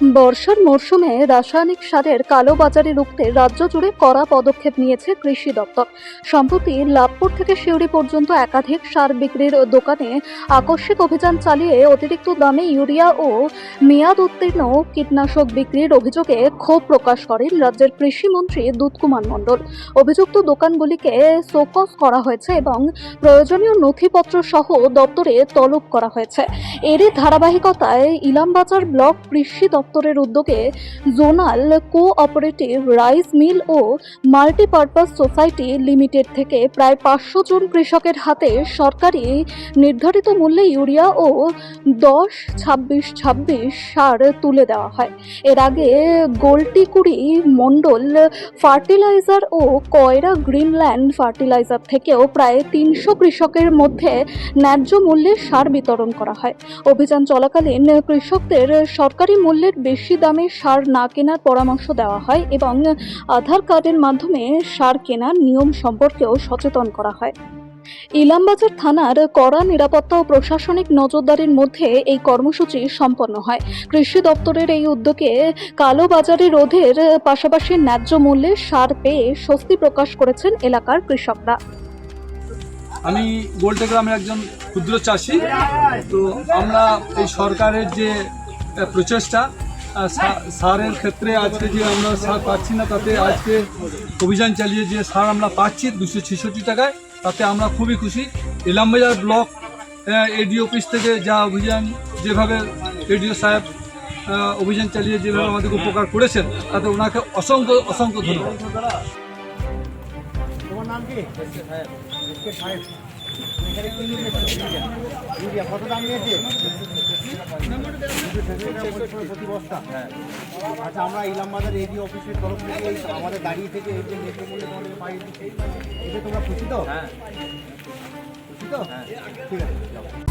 বর্ষার মরশুমে রাসায়নিক সারের কালোবাজারি রুখতে রাজ্য জুড়ে কড়া পদক্ষেপ নিয়েছে কৃষি দপ্তর। সম্প্রতি লাভপুর থেকে সিউড়ি পর্যন্ত একাধিক সার বিক্রির দোকানে আকস্মিক অভিযান চালিয়ে অতিরিক্ত দামে ইউরিয়া ও মেয়াদ উত্তীর্ণ কীটনাশক বিক্রির অভিযোগে ক্ষোভ প্রকাশ করেন রাজ্যের কৃষিমন্ত্রী দুধকুমার মণ্ডল। অভিযুক্ত দোকানগুলিকে শোকজ করা হয়েছে এবং প্রয়োজনীয় নথিপত্র সহ দপ্তরে তলব করা হয়েছে। এরই ধারাবাহিকতায় ইলামবাজার ব্লক কৃষি দপ্তরের উদ্যোগে জোনাল কোঅপারেটিভ রাইস মিল ও মাল্টিপারপাস সোসাইটি লিমিটেড থেকে প্রায় 500 জন কৃষকের হাতে সরকারি নির্ধারিত মূল্যে ইউরিয়া ও 10-26-26 সার তুলে দেওয়া হয়। এর আগে গোলটিকুড়ি মণ্ডল ফার্টিলাইজার ও কয়রা গ্রিনল্যান্ড ফার্টিলাইজার থেকেও প্রায় 300 কৃষকের মধ্যে ন্যায্য মূল্যে সার বিতরণ করা হয়। অভিযান চলাকালীন কৃষকদের সরকারি মূল্যের বেশি দামে সার না কেনার পরামর্শ দেওয়া হয় এবং আধার কার্ডের মাধ্যমে সার কেনার নিয়ম সম্পর্কেও সচেতন করা হয়। ইলামবাজার থানার কড়া নিরাপত্তা ও প্রশাসনিক নজরদারির মধ্যে এই কর্মসূচি সম্পন্ন হয়। কৃষি দপ্তরের এই উদ্যোগে কালোবাজারি রোধের পাশাপাশি ন্যায্য মূল্যে সার পেয়ে স্বস্তি প্রকাশ করেছেন এলাকার কৃষকরা। আমি গোলটে গ্রামের একজন ক্ষুদ্র চাষি। তো আমরা এই সরকারের যে প্রচেষ্টা সারের ক্ষেত্রে আজকে যে আমরা সার পাচ্ছি না, তাতে আজকে অভিযান চালিয়ে যে সার আমরা পাচ্ছি 266 টাকায়, তাতে আমরা খুবই খুশি। ইলামবাজার ব্লক এডিও অফিস থেকে যা অভিযান, যেভাবে এডিও সাহেব অভিযান চালিয়ে যেভাবে আমাদেরকে উপকার করেছেন, তাতে ওনাকে অসংখ্য অসংখ্য ধন্যবাদ। তোমার নাম কি? ইউরিয়া কত দাম নিয়েছে? প্রতি বস্তা। আচ্ছা, আমরা ইলামবাজার এডিও অফিসের তরফ থেকে আমাদের দাঁড়িয়ে থেকে এই যে নেটে মূল্যে তোমাদের পাঠিয়ে দিচ্ছি, এতে তোমরা খুশি তো? খুশি তো? ঠিক আছে।